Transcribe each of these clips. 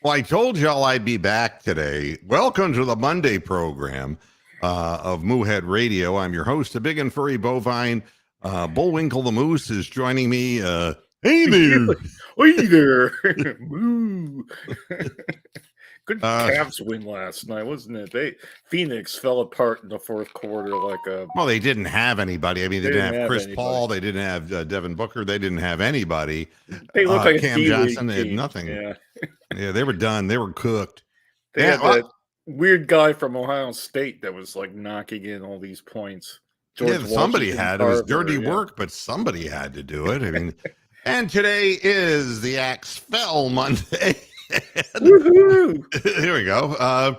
Well, I told y'all I'd be back today. Welcome to the Monday program of Moohead Radio. I'm your host, the big and furry bovine. Bullwinkle the Moose is joining me. Hey there. Hey there. Moo. Good Cavs win last night, wasn't it? Phoenix fell apart in the fourth quarter like a... Well, they didn't have anybody. I mean, they didn't have Chris Paul. They didn't have Devin Booker. They didn't have anybody. They looked like Cam a Johnson. They had team. nothing. Yeah. Yeah, they were done. They were cooked. They had that weird guy from Ohio State that was like knocking in all these points. Somebody had. It was dirty work, but somebody had to do it. I mean, and today is the Axe Fell Monday. Here we go.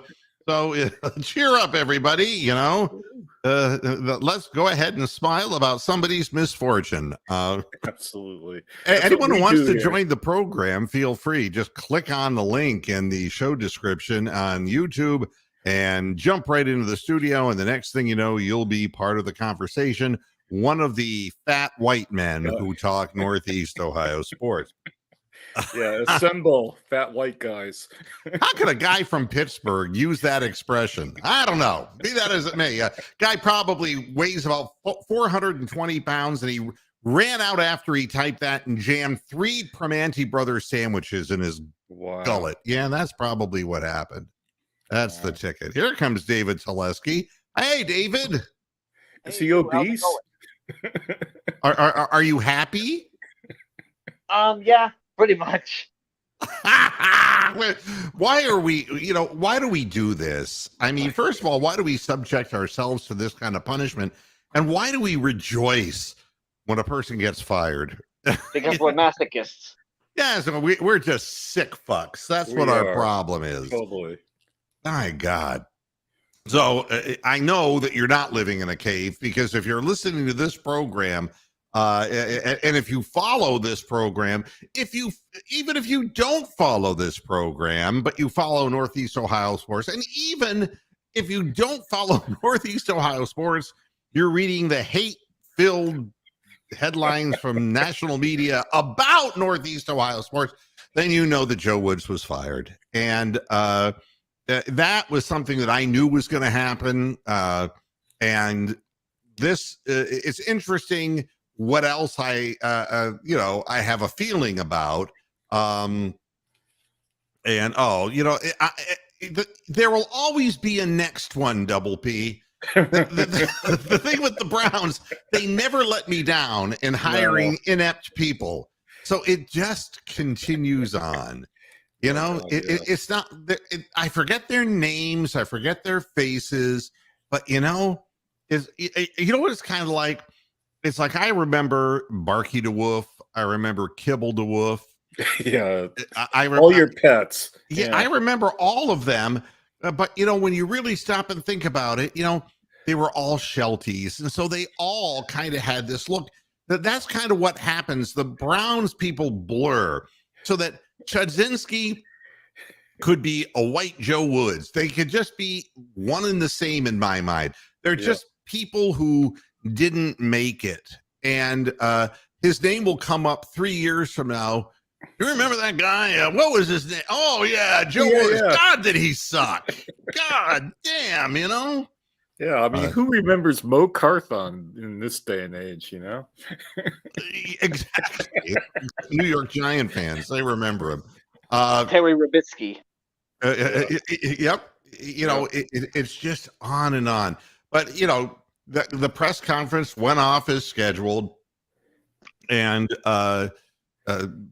So cheer up, everybody. You know, let's go ahead and smile about somebody's misfortune. Absolutely. Anyone who wants to join the program, feel free. Just click on the link in the show description on YouTube and jump right into the studio. And the next thing you know, you'll be part of the conversation. One of the fat white men who talk Northeast Ohio sports. Yeah, assemble fat white guys. How could a guy from Pittsburgh use that expression? I don't know. Be that as it may. Guy probably weighs about 420 pounds, and he ran out after he typed that and jammed 3 Primanti Brothers sandwiches in his gullet. Yeah, that's probably what happened. That's the ticket. Here comes David Teleski. Hey, David. Is he obese? Are you happy? Yeah. Pretty much. Why do we do this? I mean, first of all, why do we subject ourselves to this kind of punishment? And why do we rejoice when a person gets fired? Because we're masochists. Yeah, so we're just sick fucks. That's what our problem is. Totally. My God. So I know that you're not living in a cave, because if you're listening to this program, and if you follow this program, even if you don't follow this program, but you follow Northeast Ohio sports, and even if you don't follow Northeast Ohio sports, you're reading the hate-filled headlines from national media about Northeast Ohio sports, then you know that Joe Woods was fired. And that was something that I knew was going to happen. And this, it's interesting what else I have a feeling about. There will always be a next one, Double P. The thing with the Browns, they never let me down in hiring inept people. So it just continues on. You know, it's not, I forget their names, I forget their faces, but you know what it's kind of like? It's like, I remember Barky the Wolf. I remember Kibble the Wolf. Yeah. All your pets. Yeah, I remember all of them. But, you know, when you really stop and think about it, you know, they were all Shelties. And so they all kind of had this look. That's kind of what happens. The Browns people blur so that Chudzinski could be a white Joe Woods. They could just be one and the same in my mind. They're just people who didn't make it, and his name will come up 3 years from now. You remember that guy? What was his name? Oh yeah, Joe Woods. God, did he suck? God damn, you know. Yeah, I mean, who remembers Mo Carthon in this day and age? You know, exactly. New York Giant fans, they remember him. Terry Rabitsky. Yep. You know, it's just on and on. But you know, the press conference went off as scheduled, and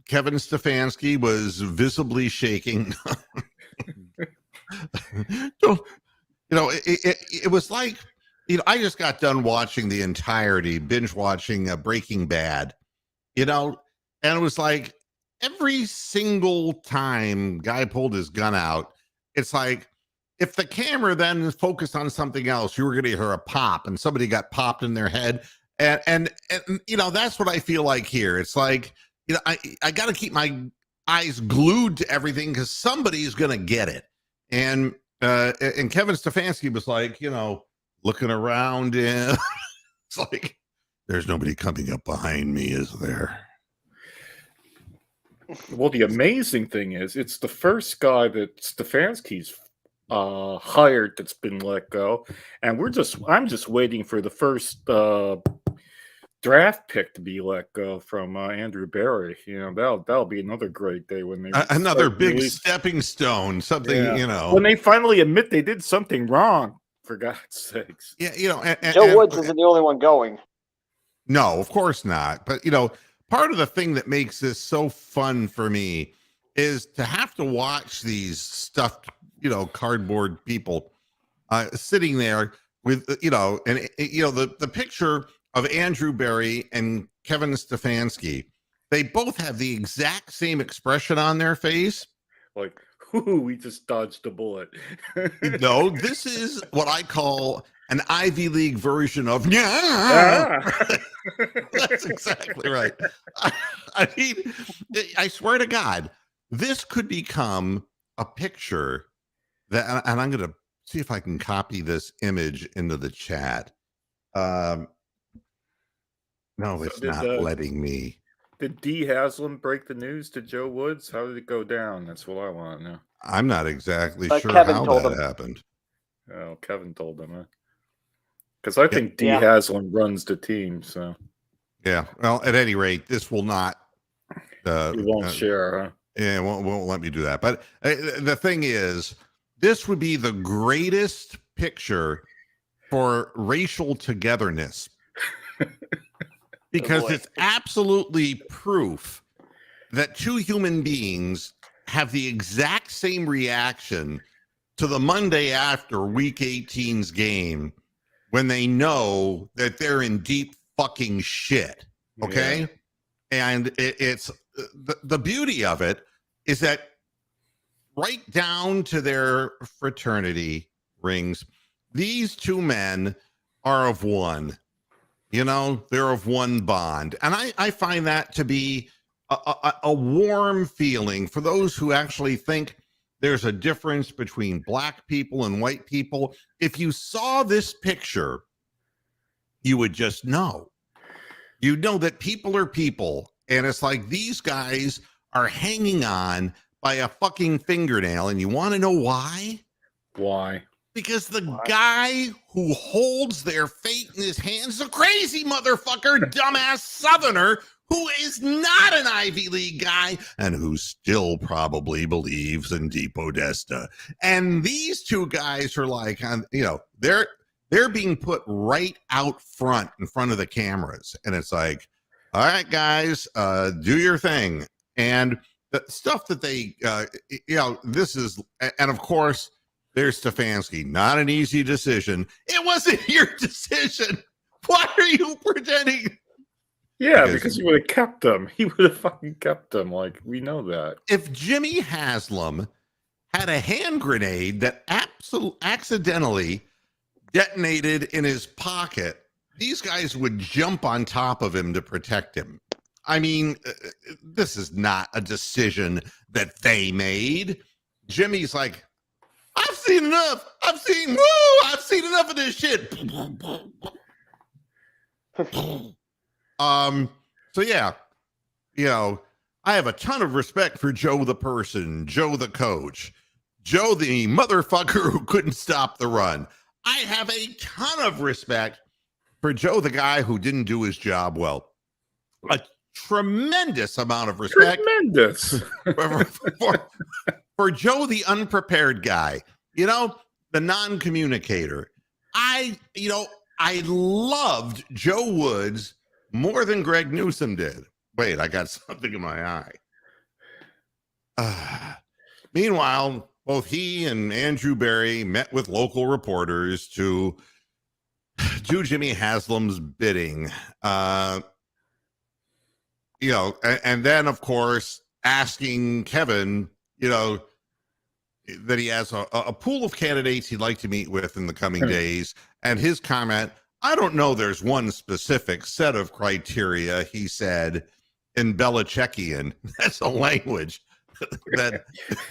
Kevin Stefanski was visibly shaking. So, you know, it was like, you know, I just got done watching the entirety, binge watching Breaking Bad, you know, and it was like every single time guy pulled his gun out, it's like, if the camera then is focused on something else, you were going to hear a pop and somebody got popped in their head. And you know, that's what I feel like here. It's like, you know, I got to keep my eyes glued to everything because somebody's going to get it. And Kevin Stefanski was like, you know, looking around, and it's like, there's nobody coming up behind me, is there? Well, the amazing thing is, it's the first guy that Stefanski's hired that's been let go, and I'm just waiting for the first draft pick to be let go from Andrew Barry. That'll be another great day when they another big stepping stone. Something when they finally admit they did something wrong. For God's sakes, Joe Woods isn't the only one going. No, of course not. But part of the thing that makes this so fun for me is to have to watch these stuffed, cardboard people sitting there with, the picture of Andrew Barry and Kevin Stefanski. They both have the exact same expression on their face. Like, ooh, we just dodged a bullet. No, this is what I call an Ivy League version of That's exactly right. I mean, I swear to God, this could become a picture that, and I'm going to see if I can copy this image into the chat. No, it's not letting me. Did D. Haslam break the news to Joe Woods? How did it go down? That's what I want to know. I'm not exactly sure Kevin how told that him. happened. Oh, Kevin told him, huh? Because I think D. Haslam runs the team, so. Yeah, well, at any rate, this will not. You won't share, huh? Yeah, won't let me do that. But the thing is, this would be the greatest picture for racial togetherness. Because it's absolutely proof that two human beings have the exact same reaction to the Monday after Week 18's game when they know that they're in deep fucking shit. Okay? Yeah. And it's the beauty of it is that right down to their fraternity rings, these two men are of one. They're of one bond. And I find that to be a warm feeling for those who actually think there's a difference between black people and white people. If you saw this picture, you would just know. You know that people are people. And it's like these guys are hanging on by a fucking fingernail. And you want to know why? Why? Because the guy who holds their fate in his hands is a crazy motherfucker, dumbass Southerner who is not an Ivy League guy and who still probably believes in Deep Podesta. And these two guys are like, they're being put right out front in front of the cameras. And it's like, all right, guys, do your thing. And the stuff that they, this is, and of course, there's Stefanski. Not an easy decision. It wasn't your decision. Why are you pretending? Yeah, because he would have kept them. He would have fucking kept them. Like, we know that. If Jimmy Haslam had a hand grenade that accidentally detonated in his pocket, these guys would jump on top of him to protect him. I mean, this is not a decision that they made. Jimmy's like, I've seen enough. I've seen enough of this shit. So yeah, I have a ton of respect for Joe the person, Joe the coach, Joe the motherfucker who couldn't stop the run. I have a ton of respect for Joe the guy who didn't do his job well. A tremendous amount of respect. Tremendous. For Joe, the unprepared guy, the non-communicator. I loved Joe Woods more than Greg Newsom did. Wait, I got something in my eye. Meanwhile, both he and Andrew Barry met with local reporters to do Jimmy Haslam's bidding. And then, of course, asking Kevin, that he has a pool of candidates he'd like to meet with in the coming days. And his comment, I don't know there's one specific set of criteria, he said, in Belichickian. That's a language. that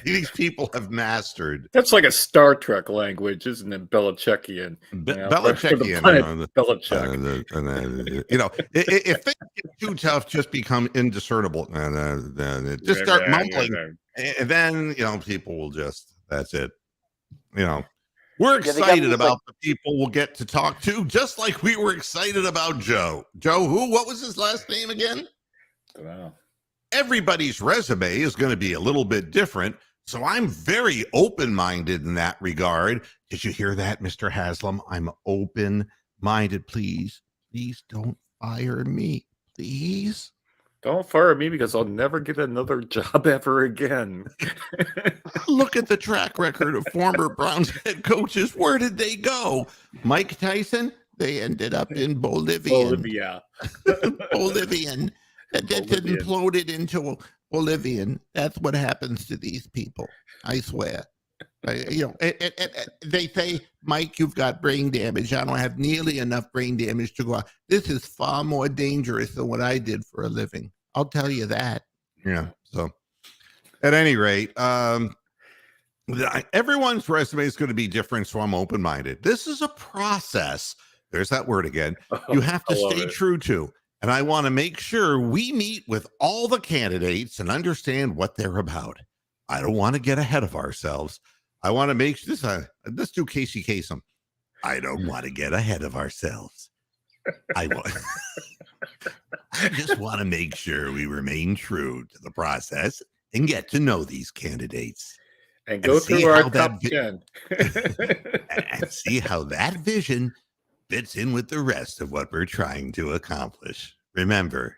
these people have mastered. That's like a Star Trek language, isn't it? Belichickian. Belichickian. Belichick. If things get too tough, just become indiscernible. Just start mumbling. And then, people will just, that's it. We're excited about the people we'll get to talk to, just like we were excited about Joe. Joe who? What was his last name again? Wow. Everybody's resume is going to be a little bit different, so I'm very open-minded in that regard. Did you hear that, Mr. Haslam? I'm open-minded. Please don't fire me. Please. Don't fire me because I'll never get another job ever again. Look at the track record of former Browns head coaches. Where did they go? Mike Tyson? They ended up in Bolivia. Bolivian. That imploded into Bolivian. That's what happens to these people. I swear. They say, Mike, you've got brain damage. I don't have nearly enough brain damage to go out. This is far more dangerous than what I did for a living. I'll tell you that. Yeah. So at any rate, everyone's resume is going to be different. So I'm open-minded. This is a process. There's that word again. You have to stay true to. And I want to make sure we meet with all the candidates and understand what they're about. I don't want to get ahead of ourselves. I want to make sure let's do Casey Kasem. I don't want to get ahead of ourselves. I just want to make sure we remain true to the process and get to know these candidates. And go through our top 10. And see how that vision fits in with the rest of what we're trying to accomplish. Remember,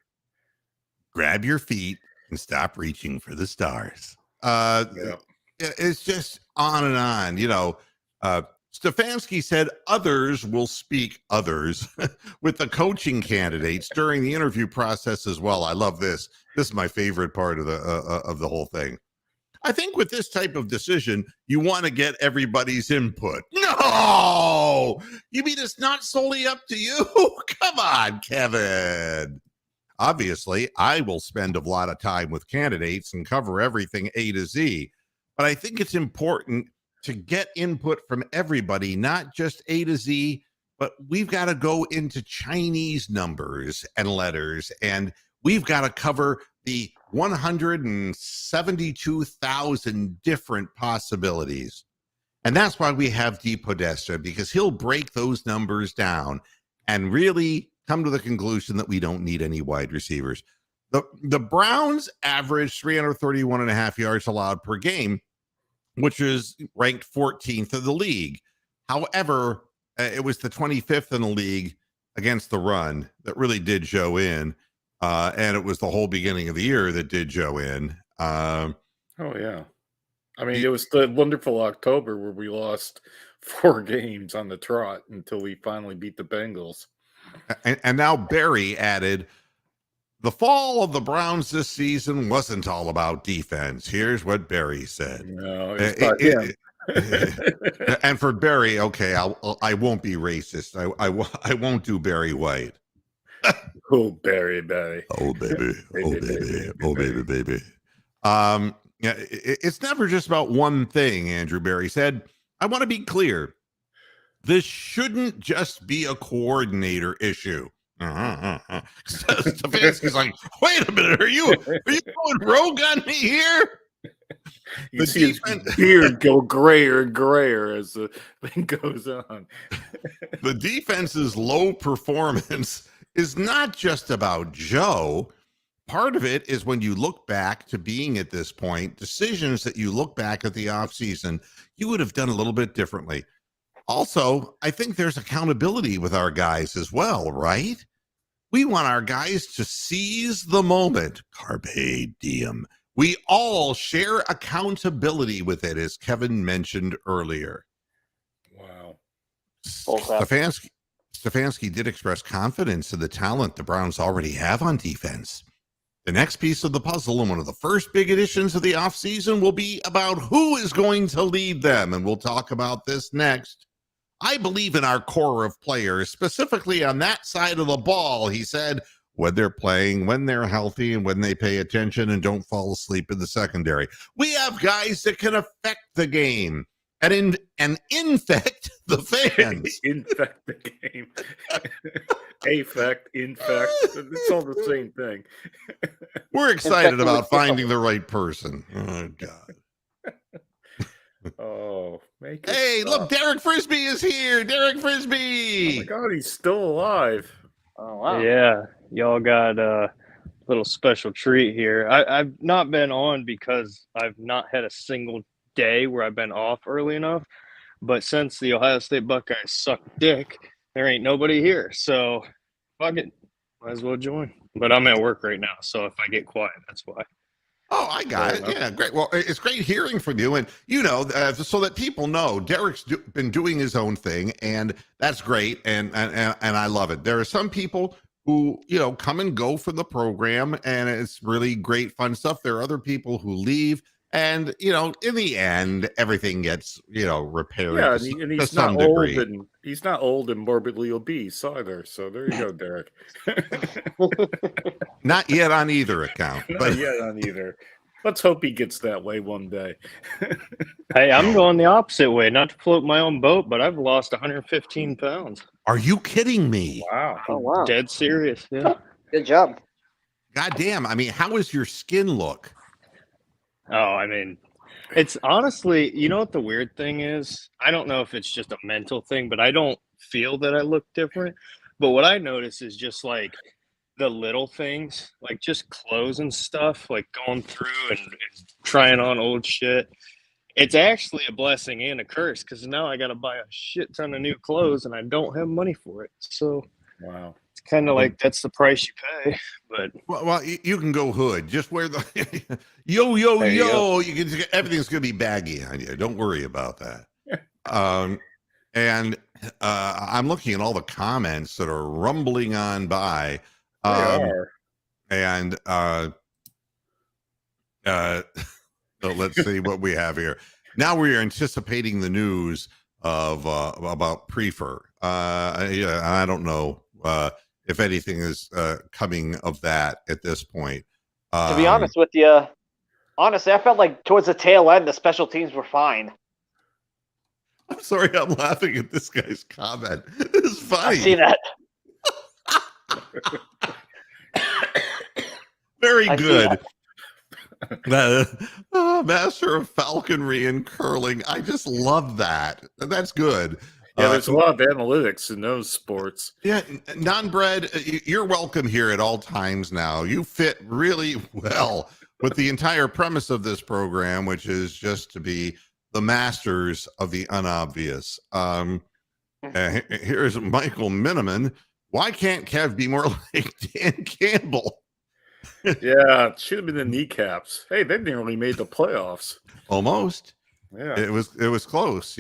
grab your feet and stop reaching for the stars. It's just on and on. Stefanski said others will speak others with the coaching candidates during the interview process as well. I love this. This is my favorite part of the whole thing. I think with this type of decision, you want to get everybody's input. No! You mean it's not solely up to you? Come on, Kevin. Obviously, I will spend a lot of time with candidates and cover everything A to Z. But I think it's important to get input from everybody, not just A to Z, but we've got to go into Chinese numbers and letters, and we've got to cover the 172,000 different possibilities. And that's why we have Dee Podesta, because he'll break those numbers down and really come to the conclusion that we don't need any wide receivers. The Browns average 331.5 yards allowed per game, which is ranked 14th in the league. However, it was the 25th in the league against the run that really did Joe in. And it was the whole beginning of the year that did Joe in. Oh, yeah. I mean, it was the wonderful October where we lost 4 games on the trot until we finally beat the Bengals. And now Barry added, the fall of the Browns this season wasn't all about defense. Here's what Barry said. No, it's not him. And for Barry, okay, I won't be racist. I won't do Barry White. Oh, Barry. Oh, baby. Baby. It's never just about one thing, Andrew Barry said. I want to be clear. This shouldn't just be a coordinator issue. Stefanski's like, wait a minute, are you going rogue on me here? You see his beard go grayer and grayer as the thing goes on. The defense's low performance is not just about Joe. Part of it is when you look back to being at this point, decisions that you look back at the offseason, you would have done a little bit differently. Also, I think there's accountability with our guys as well, right? We want our guys to seize the moment. Carpe diem. We all share accountability with it, as Kevin mentioned earlier. Wow. Stefanski did express confidence in the talent the Browns already have on defense. The next piece of the puzzle and one of the first big additions of the offseason will be about who is going to lead them, and we'll talk about this next. I believe in our core of players, specifically on that side of the ball, he said. when they're playing, when they're healthy, and when they pay attention and don't fall asleep in the secondary. We have guys that can affect the game and infect the fans. Infect the game. Affect, infect. It's all the same thing. We're excited about finding the right person. Oh, God. Oh, make it Hey, stop. look, Derek Frisbee is here. Derek Frisbee. Oh my God, he's still alive. Oh wow. Yeah, y'all got a little special treat here. I've not been on because I've not had a single day where I've been off early enough. But since the Ohio State Buckeyes suck dick, there ain't nobody here. So fuck it. Might as well join. But I'm at work right now, so if I get quiet, that's why. Oh, I got it. Yeah, great. Well, it's great hearing from you. And, so that people know, Derek's been doing his own thing, and that's great. And I love it. There are some people who, come and go from the program, and it's really great, fun stuff. There are other people who leave. And, in the end, everything gets, repaired Yeah, to and he's some not old degree. and he's not old and morbidly obese either. So there you go, Derek. Not yet on either account. But Not yet on either. Let's hope he gets that way one day. Hey, I'm going the opposite way. Not to float my own boat, but I've lost 115 pounds. Are you kidding me? Wow. Oh wow. Dead serious. Yeah. Good job. God damn. I mean, how does your skin look? Oh, I mean, it's honestly, you know what the weird thing is? I don't know if it's just a mental thing, but I don't feel that I look different. But what I notice is just like the little things, like just clothes and stuff, like going through and trying on old shit. It's actually a blessing and a curse because now I got to buy a shit ton of new clothes and I don't have money for it. So Wow. it's kind of like that's the price you pay. But Well, you can go hood. Just wear the yo. You can. Everything's going to be baggy on you. Don't worry about that. And I'm looking at all the comments that are rumbling on by. They are. And so let's see what we have here. Now we are anticipating the news of about Prefer. I don't know if anything is coming of that at this point. To be honest with you, honestly, I felt like towards the tail end, the special teams were fine. I'm sorry, I'm laughing at this guy's comment. This is funny. I see that. Very I see good. Master of falconry and curling. I just love that. That's good. Yeah, there's a lot of analytics in those sports. Yeah, non-bred, you're welcome here at all times now. You fit really well with the entire premise of this program, which is just to be the masters of the unobvious. Here's Michael Miniman. Why can't Kev be more like Dan Campbell? Yeah, it should have been the kneecaps. Hey, they nearly made the playoffs. Almost. Yeah. It was close,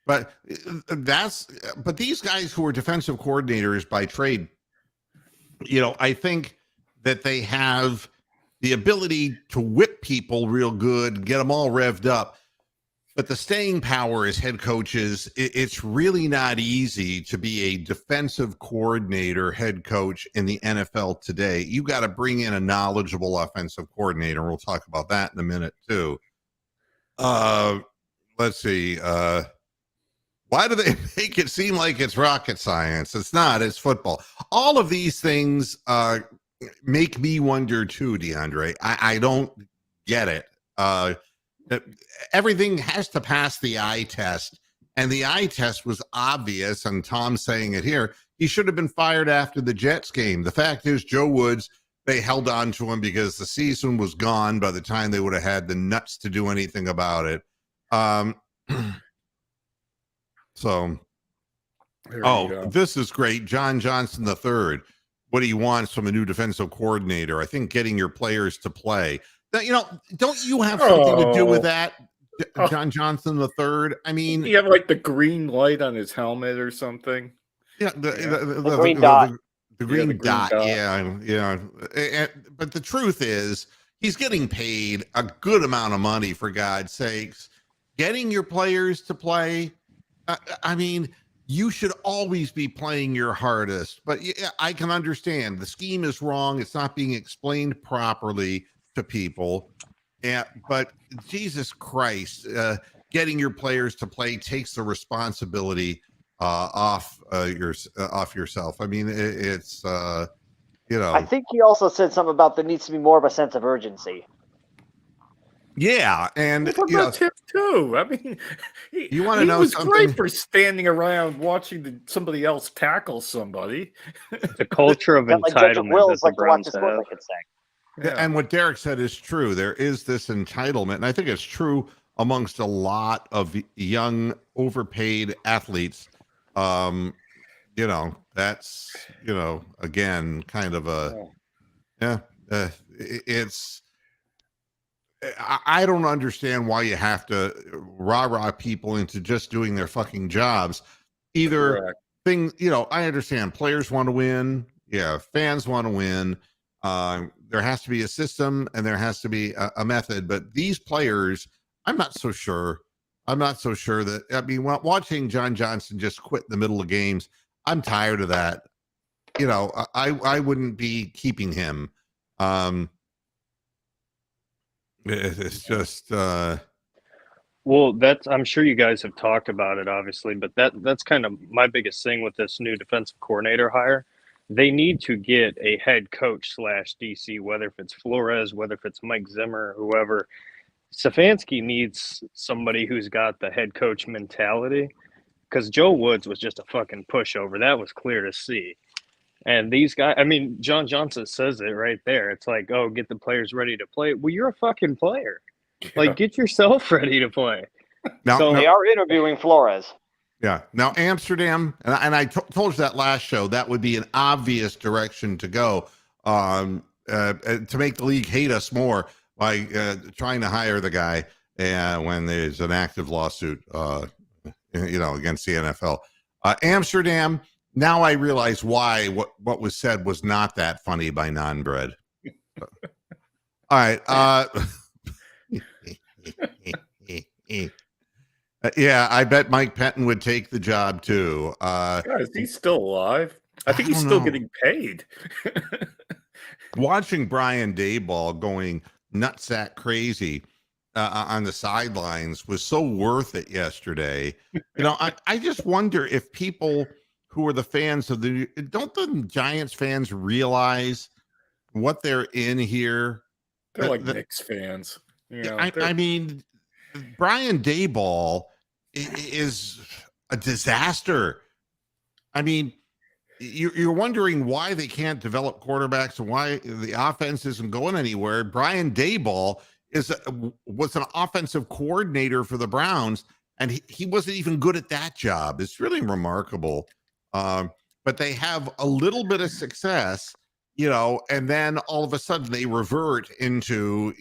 But but these guys who are defensive coordinators by trade, I think that they have the ability to whip people real good, get them all revved up. But the staying power as head coaches, it's really not easy to be a defensive coordinator, head coach in the NFL today. You got to bring in a knowledgeable offensive coordinator. We'll talk about that in a minute too. Let's see. Why do they make it seem like it's rocket science? It's not. It's football. All of these things make me wonder too, DeAndre. I don't get it. Everything has to pass the eye test, and the eye test was obvious, and Tom's saying it here. He should have been fired after the Jets game. The fact is, Joe Woods, they held on to him because the season was gone by the time they would have had the nuts to do anything about it. This is great. John Johnson III. What he wants from a new defensive coordinator. I think getting your players to play. Don't you have something to do with that, John Johnson III? I mean, you have like the green light on his helmet or something. Yeah, the green dot. The green dot. Yeah. But the truth is, he's getting paid a good amount of money, for God's sakes. Getting your players to play. I mean, you should always be playing your hardest. But yeah, I can understand the scheme is wrong. It's not being explained properly to people. Yeah, but Jesus Christ, getting your players to play takes the responsibility off yourself. I mean, it's I think he also said something about there needs to be more of a sense of urgency. Yeah, and what about Tip too? I mean, you want to know was something? great for standing around watching somebody else tackle somebody. The culture of Like Judge entitlement Wills, that the like to watch Browns the sports, have. I could say. Yeah. And what Derek said is true. There is this entitlement, and I think it's true amongst a lot of young, overpaid athletes. That's again kind of a it's. I don't understand why you have to rah-rah people into just doing their fucking jobs. Either things, I understand players want to win. Yeah, fans want to win. There has to be a system and there has to be a method. But these players, I'm not so sure. That, I mean, watching John Johnson just quit in the middle of games, I'm tired of that. I wouldn't be keeping him. It's just well, I'm sure you guys have talked about it, obviously, but that's kind of my biggest thing with this new defensive coordinator hire. They need to get a head coach / DC, whether if it's Flores, whether if it's Mike Zimmer, whoever. Stefanski needs somebody who's got the head coach mentality, because Joe Woods was just a fucking pushover. That was clear to see. And these guys, I mean, John Johnson says it right there. It's like, oh, get the players ready to play. Well, you're a fucking player. Like, get yourself ready to play. Now, they are interviewing Flores. Yeah. Now, Amsterdam, and I told you that last show, that would be an obvious direction to go to make the league hate us more by trying to hire the guy when there's an active lawsuit, against the NFL. Amsterdam. Now I realize why what was said was not that funny by Non-Bread. All right. Yeah, I bet Mike Penton would take the job too. Is he still alive? I think he's still getting paid. Watching Brian Daboll going nutsack crazy on the sidelines was so worth it yesterday. I just wonder if people who are the fans of don't the Giants fans realize what they're in here? They're like Knicks fans. I mean, Brian Daboll is a disaster. I mean, you're wondering why they can't develop quarterbacks and why the offense isn't going anywhere. Brian Daboll was an offensive coordinator for the Browns, and he wasn't even good at that job. It's really remarkable. But they have a little bit of success, and then all of a sudden they revert into,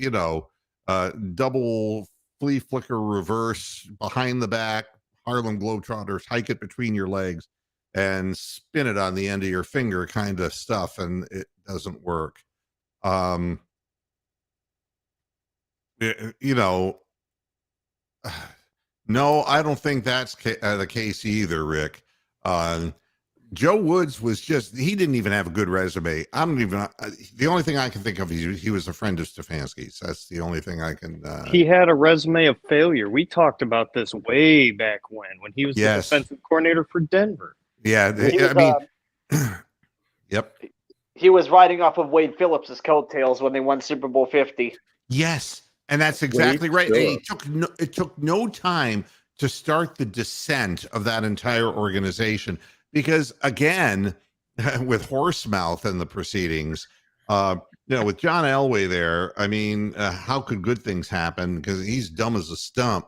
double flea flicker reverse behind the back, Harlem Globetrotters, hike it between your legs and spin it on the end of your finger kind of stuff. And it doesn't work. No, I don't think that's the case either, Rick. Joe Woods he didn't even have a good resume. The only thing I can think of is he was a friend of Stefanski's. That's the only thing I can. He had a resume of failure. We talked about this way back when he was the defensive coordinator for Denver. Yeah. Yep. He was riding off of Wade Phillips' coattails when they won Super Bowl 50. Yes. And that's exactly right. It took no time to start the descent of that entire organization. Because again, with Horsemouth and the proceedings, with John Elway there, I mean, how could good things happen? Because he's dumb as a stump.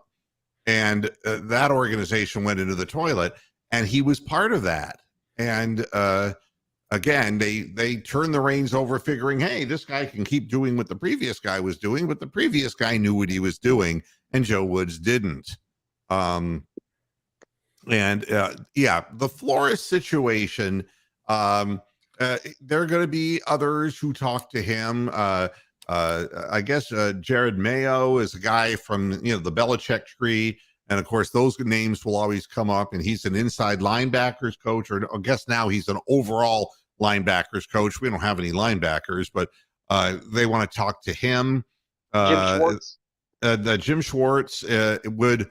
And that organization went into the toilet, and he was part of that. And again, they turned the reins over, figuring, hey, this guy can keep doing what the previous guy was doing, but the previous guy knew what he was doing, and Joe Woods didn't. The Flores situation, there are going to be others who talk to him. I guess Jared Mayo is a guy from the Belichick tree, And of course, those names will always come up. And he's an inside linebackers coach, or I guess now he's an overall linebackers coach. We don't have any linebackers, but they want to talk to him. Jim Schwartz. Jim Schwartz would,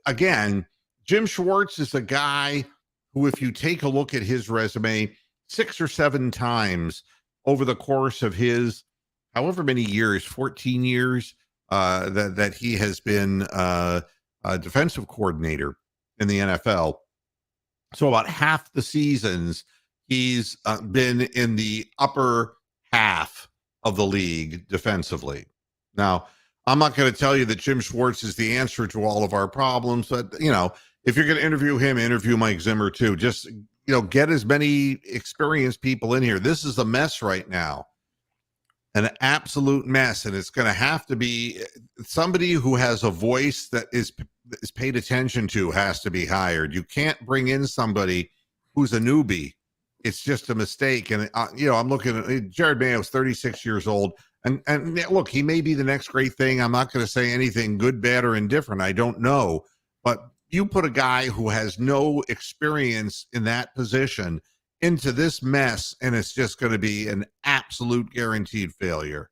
again, Jim Schwartz is a guy who, if you take a look at his resume, 6 or 7 times over the course of his however many years, 14 years, that he has been a defensive coordinator in the NFL. So about half the seasons, he's been in the upper half of the league defensively. Now, I'm not going to tell you that Jim Schwartz is the answer to all of our problems, but, if you're going to interview him, interview Mike Zimmer too. Just, get as many experienced people in here. This is a mess right now. An absolute mess. And it's going to have to be somebody who has a voice that is paid attention to has to be hired. You can't bring in somebody who's a newbie. It's just a mistake. And, I'm looking at Jared Mayo's 36 years old. And look, he may be the next great thing. I'm not going to say anything good, bad, or indifferent. I don't know. But you put a guy who has no experience in that position into this mess, and it's just going to be an absolute guaranteed failure.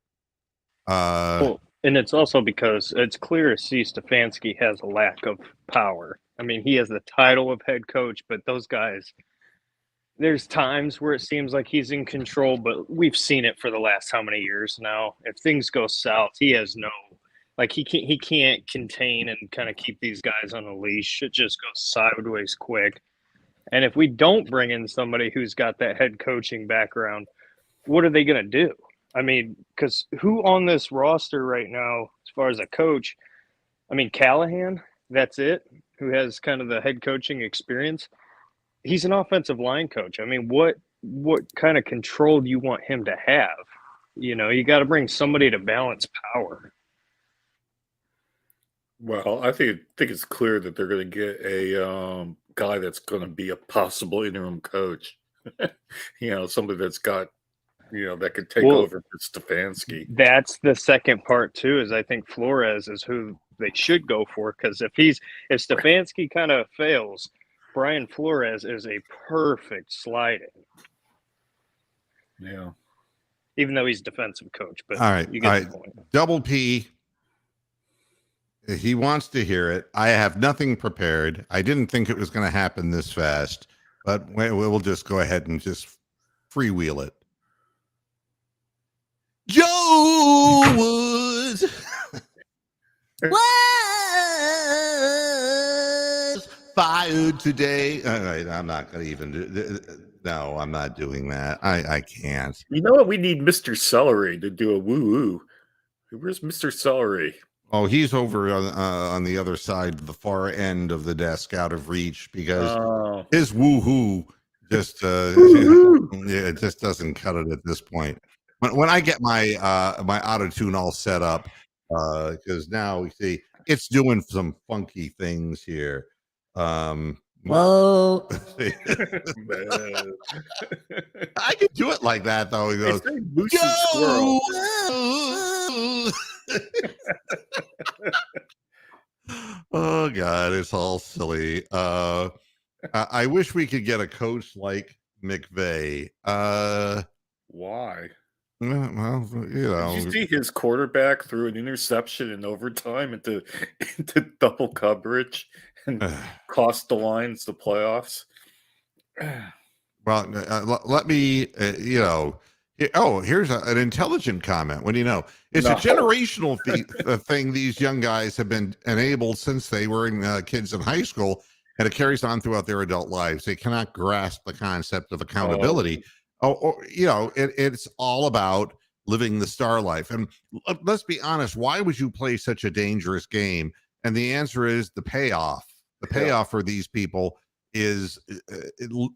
Well, and it's also because it's clear to see Stefanski has a lack of power. I mean, he has the title of head coach, but those guys, there's times where it seems like he's in control, but we've seen it for the last how many years now. If things go south, he has no, he can't contain and kind of keep these guys on a leash. It just goes sideways quick. And if we don't bring in somebody who's got that head coaching background, what are they going to do? I mean, because who on this roster right now, as far as a coach, I mean, Callahan, that's it, who has kind of the head coaching experience. He's an offensive line coach. I mean, what kind of control do you want him to have? You got to bring somebody to balance power. Well, I think it's clear that they're going to get a guy that's going to be a possible interim coach. Somebody that's got, that could take over for Stefanski. That's the second part too. Is I think Flores is who they should go for, because if Stefanski kind of fails, Brian Flores is a perfect slide in. Yeah. Even though he's defensive coach, but all right, you get the point. Double P. He wants to hear it. I have nothing prepared. I didn't think it was going to happen this fast, but we'll just go ahead and just freewheel it. Joe Woods was fired today. All right, I'm not going to even do. No, I'm not doing that. I can't. You know what? We need Mr. Celery to do a woo-woo. Where's Mr. Celery? Oh, he's over on the other side, the far end of the desk, out of reach, because his woo-hoo just it just doesn't cut it at this point. When I get my my auto-tune all set up, because now we see it's doing some funky things here. Whoa. I can do it like that though. He goes, Go! Oh God, it's all silly. I wish we could get a coach like McVay. Why? Well, Did you see his quarterback threw an interception in overtime into double coverage and cost the Lions the playoffs? Well, let me, here's an intelligent comment. What do you know? It's a generational thing these young guys have been enabled since they were kids in high school, and it carries on throughout their adult lives. They cannot grasp the concept of accountability. It's all about living the star life. And let's be honest, why would you play such a dangerous game? And the answer is the payoff. The payoff for these people is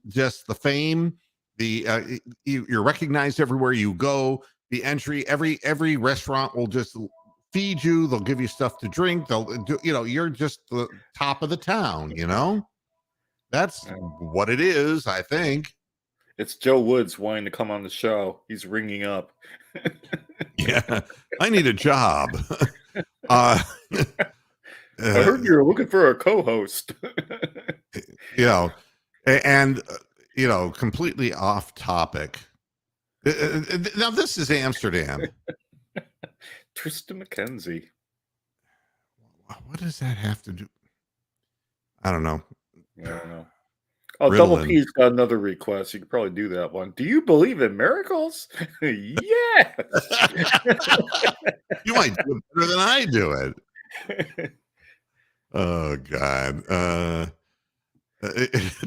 just the fame. You're recognized everywhere you go. The entry, every restaurant will just feed you. They'll give you stuff to drink. They'll do, you're just the top of the town. That's what it is, I think. It's Joe Woods wanting to come on the show. He's ringing up. Yeah, I need a job. I heard you were looking for a co-host. You know, and you know, completely off topic. Now this is Amsterdam. Tristan McKenzie. What does that have to do? I don't know. I don't know. Oh, Double Ritalin. P's got another request. You could probably do that one. Do you believe in miracles? Yes. You might do it better than I do it. Oh God.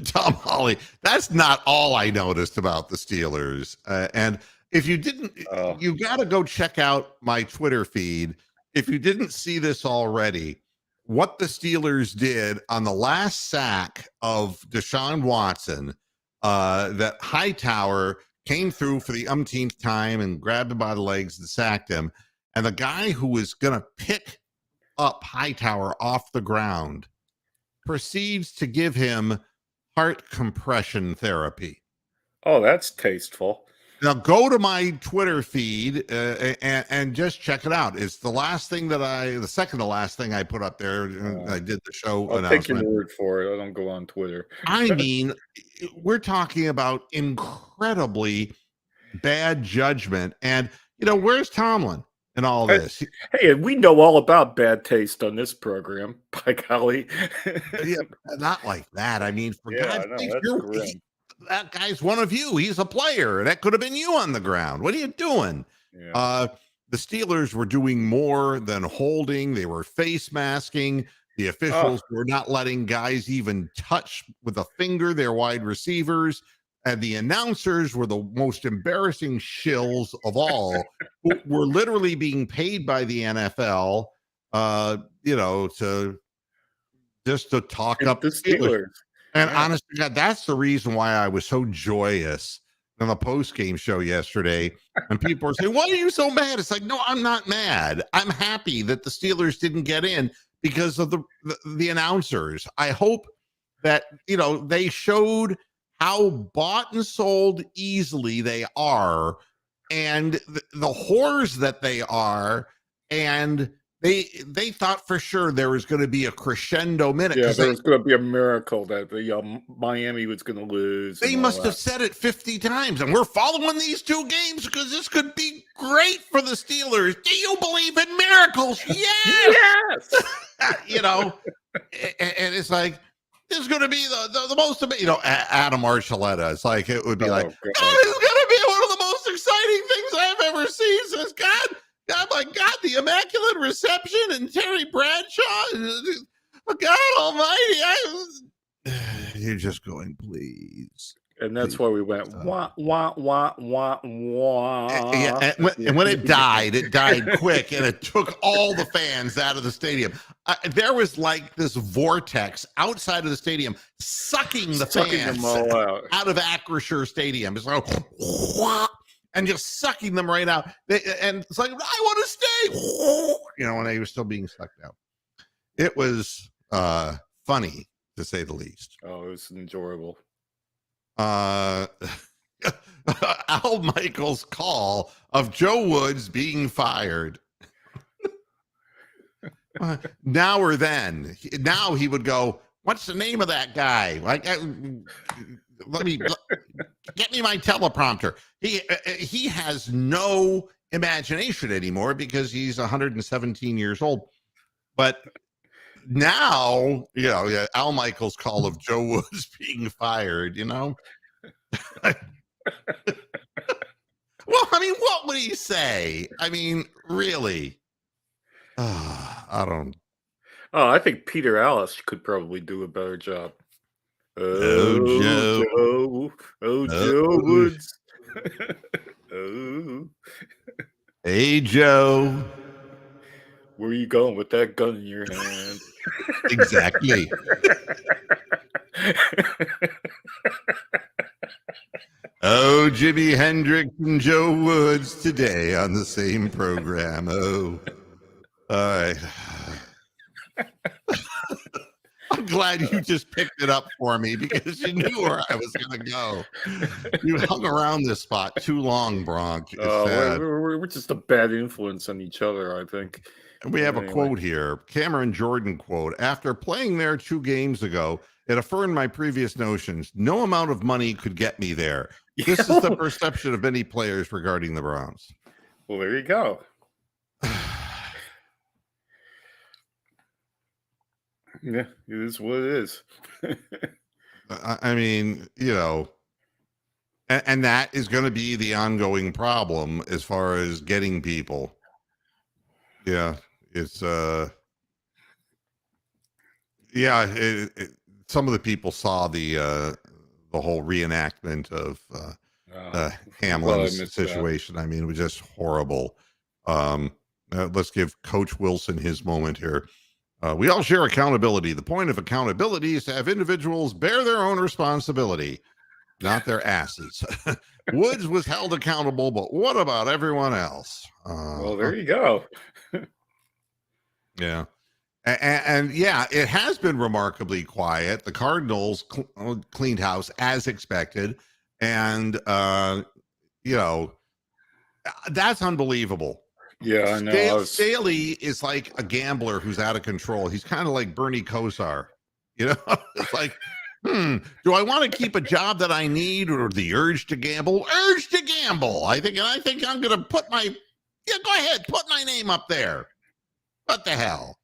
Tom Holly. That's not all I noticed about the Steelers. And if you didn't, you got to go check out my Twitter feed. If you didn't see this already, what the Steelers did on the last sack of Deshaun Watson, that Hightower came through for the umpteenth time and grabbed him by the legs and sacked him. And the guy who was going to pick up Hightower off the ground proceeds to give him heart compression therapy. Oh, that's tasteful. Now go to my Twitter feed and just check it out. It's the second to last thing I put up there. I did the show I'll announcement. take your word for it. I don't go on Twitter. I mean, we're talking about incredibly bad judgment. And, you know, where's Tomlin in all this? Hey, we know all about bad taste on this program, by golly. Yeah, not like that. I mean, for God's sake, that guy's one of you. He's a player. That could have been you on the ground. What are you doing? Yeah. The Steelers were doing more than holding. They were face masking. The officials were not letting guys even touch with a finger their wide receivers. And the announcers were the most embarrassing shills of all, who were literally being paid by the NFL, you know, to talk up the Steelers. And honestly, God, that's the reason why I was so joyous on the post-game show yesterday. And people are saying, why are you so mad? It's like, no, I'm not mad. I'm happy that the Steelers didn't get in because of the announcers. I hope that, you know, they showed how bought and sold easily they are and the whores that they are. And they thought for sure there was going to be a crescendo minute. Yeah, there was going to be a miracle that the Miami was going to lose. They must have said it 50 times, and we're following these two games because this could be great for the Steelers. Do you believe in miracles? Yes. You know, and it's like, this is going to be the most, you know, Adam Archuleta. It's like, it would be like, God, it's going to be one of the most exciting things I've ever seen since God, my God, the Immaculate Reception and Terry Bradshaw. God Almighty, you're just going, please. And that's why we went wah wah wah wah wah. Yeah, and when it died quick, and it took all the fans out of the stadium. There was like this vortex outside of the stadium, sucking the fans them all out of Acrisure Stadium. It's like, and just sucking them right out. And it's like, I want to stay. You know, when they were still being sucked out. It was funny, to say the least. Oh, it was enjoyable. Al Michaels' call of Joe Woods being fired. Now or then. Now he would go, what's the name of that guy? Like, get me my teleprompter. He has no imagination anymore because he's 117 years old. But now, you know, Al Michaels' call of Joe Woods being fired, you know. Well, I mean, what would he say? I mean, really? I don't. Oh, I think Peter Alice could probably do a better job. Joe Woods. Oh. Hey, Joe. Where are you going with that gun in your hand? Exactly. Oh, Jimi Hendrix and Joe Woods today on the same program. Oh, all right. I'm glad you just picked it up for me because you knew where I was going to go. You hung around this spot too long, Bronk. We're just a bad influence on each other, I think. We have a Anyway. quote here. Cameron Jordan quote. After playing there 2 games ago, it affirmed my previous notions. No amount of money could get me there. This is the perception of many players regarding the Browns. Well, there you go. Yeah, it is what it is. I mean, you know, and that is going to be the ongoing problem as far as getting people. Yeah, it's some of the people saw the whole reenactment of Hamlin's situation. I mean, it was just horrible. Let's give Coach Wilson his moment here. We all share accountability. The point of accountability is to have individuals bear their own responsibility, not their asses. Woods was held accountable, but what about everyone else? Well, there you go. Yeah. And yeah, it has been remarkably quiet. The Cardinals cleaned house as expected. And, you know, that's unbelievable. Yeah, I know. Staley is like a gambler who's out of control. He's kind of like Bernie Kosar. You know, it's like, do I want to keep a job that I need or the urge to gamble? Urge to gamble. I think I'm going to put go ahead, put my name up there. What the hell?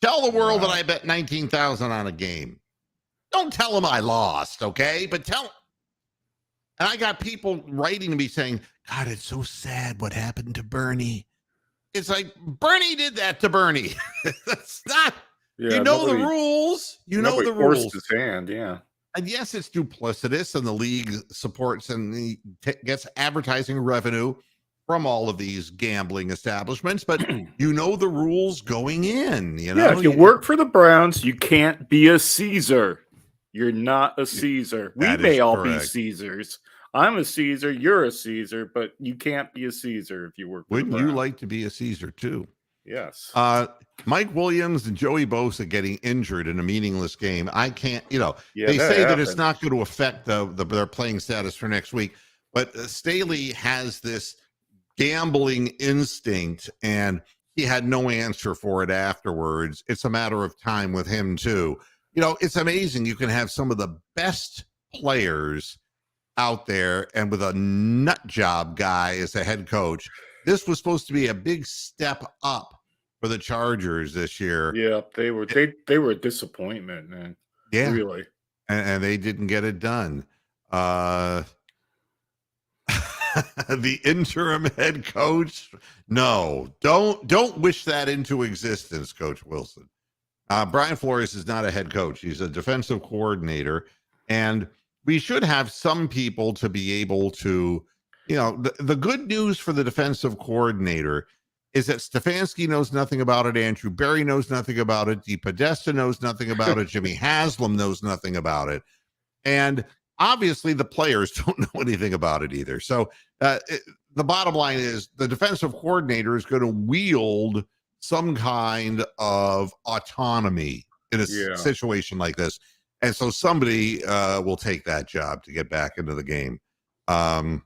Tell the world that I bet 19,000 on a game. Don't tell them I lost, okay? But tell. And I got people writing to me saying, God, it's so sad what happened to Bernie. It's like, Bernie did that to Bernie. That's not, yeah, the rules. You know the rules. Forced his hand, yeah. And yes, it's duplicitous, and the league supports and gets advertising revenue from all of these gambling establishments, but you know the rules going in. You know, if you work for the Browns, you can't be a Caesar. You're not a Caesar. We may all be Caesars. I'm a Caesar. You're a Caesar, but you can't be a Caesar if you work for the Browns. Wouldn't you like to be a Caesar too? Yes. Mike Williams and Joey Bosa getting injured in a meaningless game. I can't, they that say happens. that it's not going to affect their playing status for next week, but Staley has this gambling instinct and he had no answer for it afterwards. It's a matter of time with him too. It's amazing. You can have some of the best players out there and with a nut job guy as a head coach. This was supposed to be a big step up for the Chargers this year. Yeah, they were a disappointment, man. Yeah. Really. And they didn't get it done. The interim head coach. No, don't wish that into existence, Coach Wilson. Brian Flores is not a head coach. He's a defensive coordinator. And we should have some people to be able to, the good news for the defensive coordinator is that Stefanski knows nothing about it. Andrew Berry knows nothing about it. DePodesta knows nothing about it. Jimmy Haslam knows nothing about it. And obviously the players don't know anything about it either. So the bottom line is the defensive coordinator is going to wield some kind of autonomy in a situation like this. And so somebody will take that job to get back into the game. On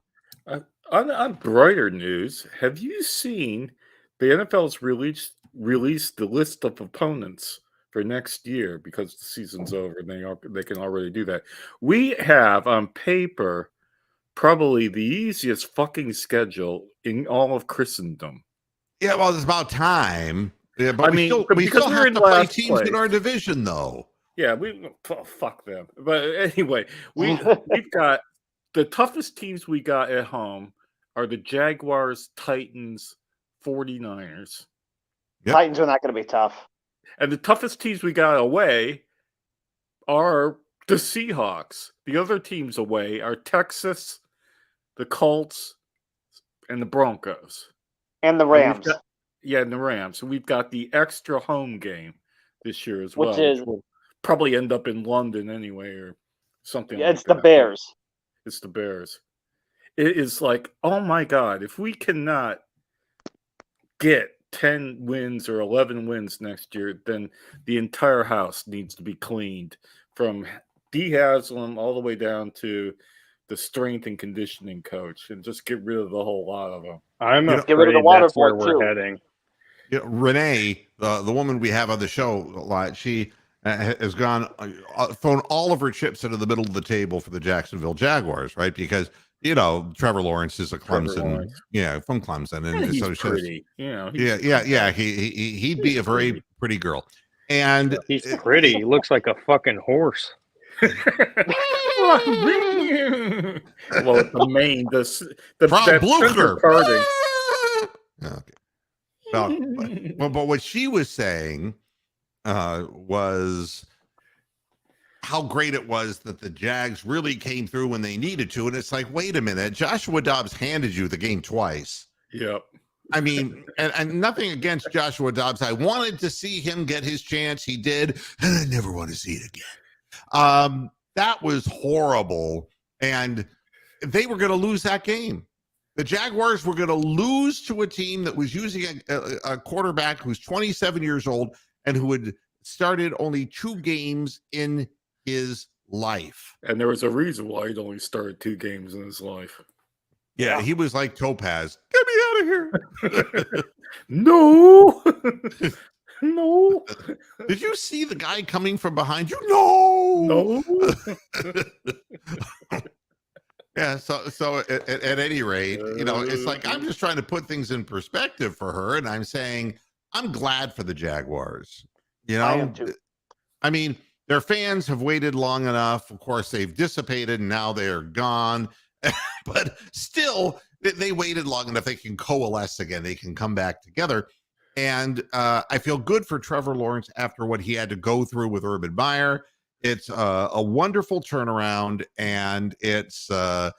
brighter news, have you seen the NFL's released the list of opponents for next year because the season's over and they can already do that. We have on paper probably the easiest fucking schedule in all of Christendom. Yeah, well, it's about time. Yeah, but we still we're have in to play last teams place in our division, though. Yeah, fuck them. But anyway, we've got the toughest teams we got at home are the Jaguars, Titans, 49ers. Yep. Titans are not going to be tough. And the toughest teams we got away are the Seahawks. The other teams away are Texas, the Colts, and the Broncos. And the Rams. And the Rams. So we've got the extra home game this year as well. Which will probably end up in London anyway or something like that. It's the Bears. It's the Bears. It is like, oh my God, if we cannot get 10 wins or 11 wins next year, then the entire house needs to be cleaned from D. Haslam all the way down to the strength and conditioning coach and just get rid of the whole lot of them. I'm get rid of the water that's where board we're too. heading. Renee, the woman we have on the show a lot, she has gone thrown all of her chips into the middle of the table for the Jacksonville Jaguars, right? Because Trevor Lawrence is a Clemson, from Clemson, and he's so pretty. he'd be a very pretty girl, and he's pretty. He looks like a fucking horse. Well, the mane, Frau Blucher parting. Okay. But what she was saying was how great it was that the Jags really came through when they needed to. And it's like, wait a minute, Joshua Dobbs handed you the game twice. Yep. I mean, and nothing against Joshua Dobbs. I wanted to see him get his chance. He did. And I never want to see it again. That was horrible. And they were going to lose that game. The Jaguars were going to lose to a team that was using a quarterback who's 27 years old and who had started only 2 games in his life. And there was a reason why he'd only started 2 games in his life. Yeah, he was like Topaz. Get me out of here. No. No. Did you see the guy coming from behind you? No. Yeah, so at any rate, it's like I'm just trying to put things in perspective for her, and I'm saying I'm glad for the Jaguars. I am too. I mean, their fans have waited long enough. Of course, they've dissipated, and now they're gone. But still, they waited long enough. They can coalesce again. They can come back together. And I feel good for Trevor Lawrence after what he had to go through with Urban Meyer. It's a wonderful turnaround, and it's the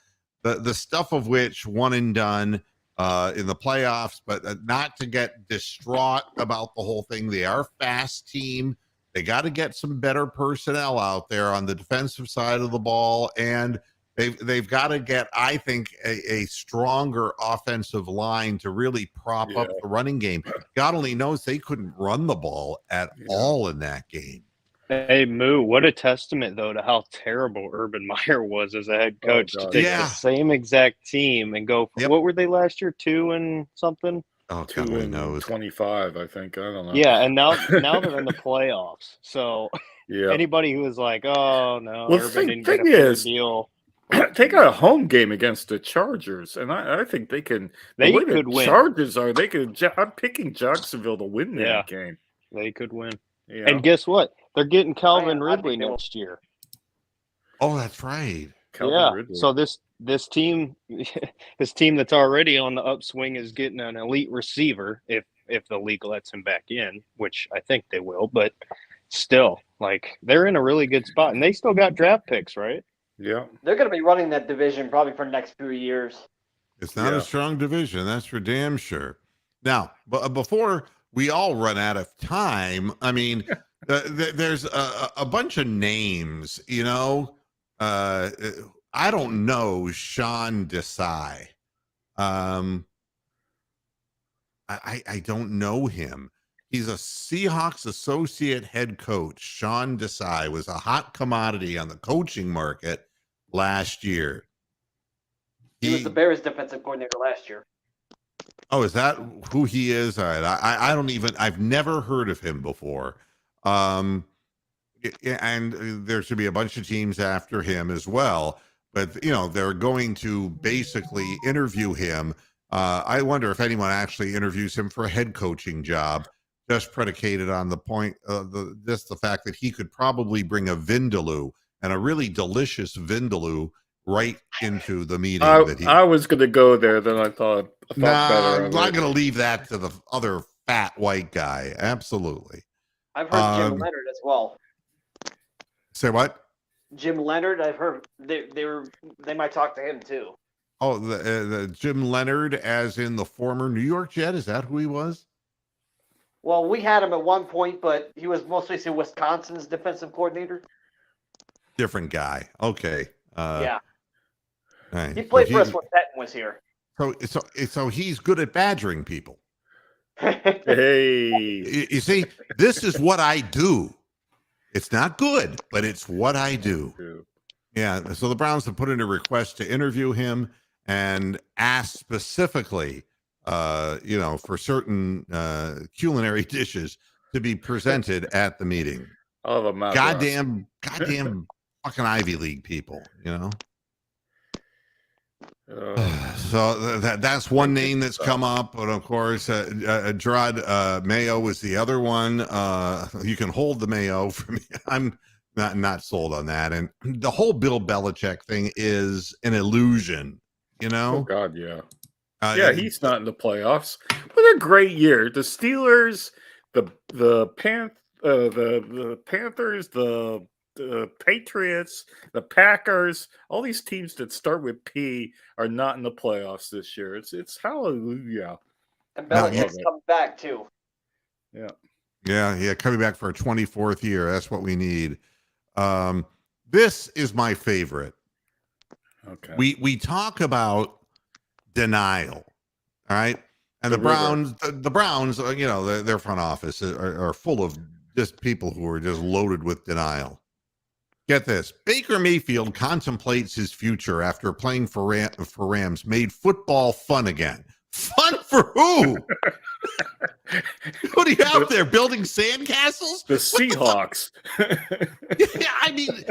stuff of which one and done in the playoffs, but not to get distraught about the whole thing. They are a fast team. They got to get some better personnel out there on the defensive side of the ball, and they've got to get, I think, a stronger offensive line to really prop up the running game. God only knows they couldn't run the ball at all in that game. Hey, Moo, what a testament, though, to how terrible Urban Meyer was as a head coach to take the same exact team and go from, what were they last year, 2 and something? Oh, God only knows. 25, I think. I don't know. Yeah, and now they're in the playoffs. So anybody who was like, oh, no, Urban didn't get a fair deal. They got a home game against the Chargers, and I think they can. They could win. Chargers are. They could. I'm picking Jacksonville to win that game. They could win. Yeah. And guess what? They're getting Calvin Ridley next year. Oh, that's right. Calvin Ridley. So this team, this team that's already on the upswing is getting an elite receiver if the league lets him back in, which I think they will. But still, like, they're in a really good spot, and they still got draft picks, right? Yeah, they're going to be running that division probably for the next few years. It's not a strong division, that's for damn sure. Now, before we all run out of time, I mean, there's a bunch of names, I don't know Sean Desai. I don't know him. He's a Seahawks associate head coach. Sean Desai was a hot commodity on the coaching market last year. He was the Bears defensive coordinator last year. Oh, is that who he is? All right. I've never heard of him before. And there should be a bunch of teams after him as well. But, they're going to basically interview him. I wonder if anyone actually interviews him for a head coaching job, just predicated on the point of the fact that he could probably bring a vindaloo, and a really delicious vindaloo, right into the meeting. I was going to go there, then I thought better. I'm not going to leave that to the other fat white guy. Absolutely. I've heard Jim Leonard as well. Say what? Jim Leonard. I've heard they might talk to him too. Oh, the Jim Leonard, as in the former New York Jet. Is that who he was? Well, we had him at one point, but he was mostly Wisconsin's defensive coordinator. Different guy. Okay. Yeah. Right. He played for us when Benton was here. So he's good at badgering people. Hey. You see, this is what I do. It's not good, but it's what I do. Yeah. So the Browns have put in a request to interview him and asked specifically for certain culinary dishes to be presented at the meeting. I'll have a mouth Goddamn fucking Ivy League people, So that's one name that's come up, but of course, Gerard Mayo was the other one. You can hold the Mayo for me. I'm not sold on that, and the whole Bill Belichick thing is an illusion. Oh God, yeah. He's not in the playoffs. What a great year! The Steelers, the Panthers, the Patriots, the Packers, all these teams that start with P are not in the playoffs this year. It's hallelujah. And Belichick's come back too. Yeah, coming back for a 24th year. That's what we need. This is my favorite. Okay. We talk about denial, all right? And the Browns, their front office are full of just people who are just loaded with denial. Get this. Baker Mayfield contemplates his future after playing for Rams, made football fun again. Fun for who? What are you out there building sandcastles? The Seahawks. Yeah, I mean,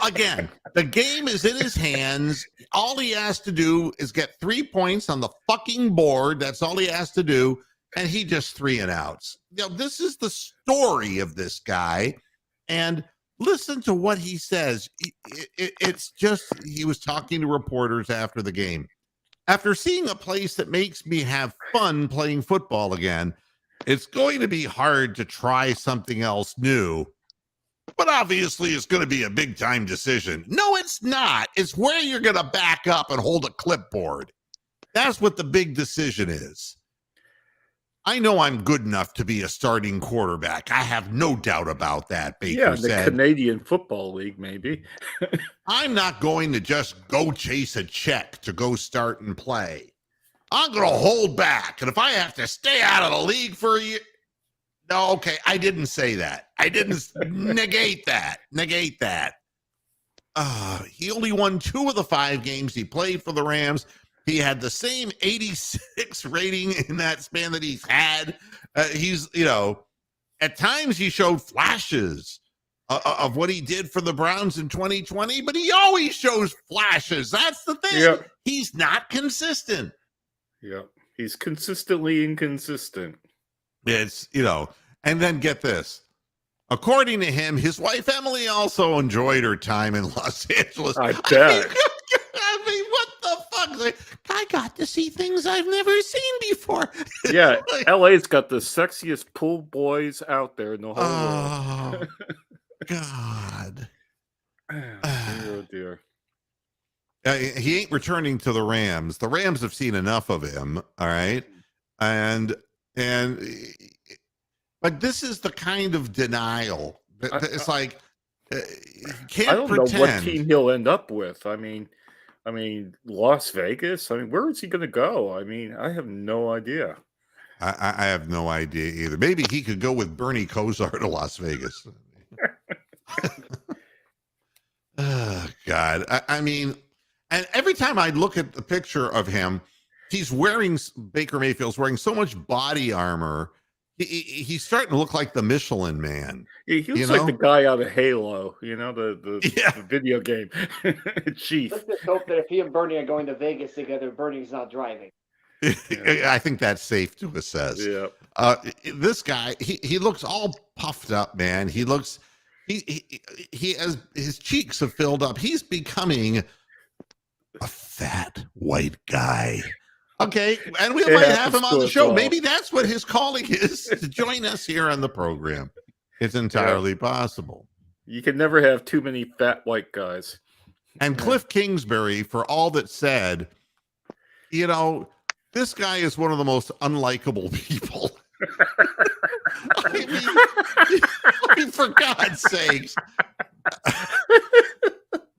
again, the game is in his hands. All he has to do is get 3 points on the fucking board. That's all he has to do. And he just 3 and outs. This is the story of this guy. And listen to what he says. It's just, he was talking to reporters after the game. After seeing a place that makes me have fun playing football again, it's going to be hard to try something else new. But obviously, it's going to be a big-time decision. No, it's not. It's where you're going to back up and hold a clipboard. That's what the big decision is. I know I'm good enough to be a starting quarterback. I have no doubt about that, Baker said. The Canadian Football League, maybe. I'm not going to just go chase a check to go start and play. I'm going to hold back. And if I have to stay out of the league for a year. No, okay, I didn't say that. I didn't negate that. He only won 2 of the 5 games he played for the Rams. He had the same 86 rating in that span that he's had. He's, at times he showed flashes of what he did for the Browns in 2020, but he always shows flashes. That's the thing. Yep. He's not consistent. Yeah, he's consistently inconsistent. It's, and then get this. According to him, his wife Emily also enjoyed her time in Los Angeles. I bet. I mean, what the fuck? Like, I got to see things I've never seen before. Yeah, LA's got the sexiest pool boys out there in the whole world. God. Oh, dear. He ain't returning to the Rams. The Rams have seen enough of him, all right? And like, this is the kind of denial. It's like, can't I don't pretend. know what team he'll end up with. I mean, Las Vegas. I mean, where is he going to go? I mean, I have no idea. I have no idea either. Maybe he could go with Bernie Kosar to Las Vegas. Oh, God. I mean, and every time I look at the picture of him, Baker Mayfield's wearing so much body armor. He's starting to look like the Michelin Man. He looks like the guy out of Halo, the video game. Chief. Let's just hope that if he and Bernie are going to Vegas together, Bernie's not driving. I think that's safe to assess. Yeah. This guy, he looks all puffed up, man. He looks, he has, his cheeks have filled up. He's becoming a fat white guy. Okay, and we might have him on the show. Maybe that's what his calling is, to join us here on the program. It's entirely possible. You can never have too many fat white guys. And Cliff Kingsbury, for all that said, this guy is one of the most unlikable people. I mean, for God's sakes.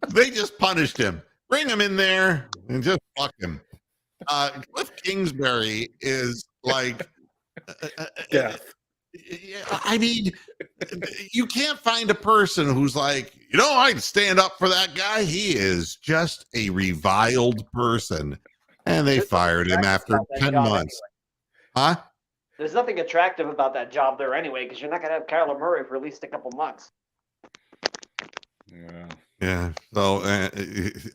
They just punished him. Bring him in there and just fuck him. Cliff Kingsbury is like death. I mean, you can't find a person who's like, I'd stand up for that guy. He is just a reviled person. And they fired him after 10 months. Huh? There's nothing attractive about that job there anyway, because you're not going to have Kyler Murray for at least a couple months. Yeah. Yeah. So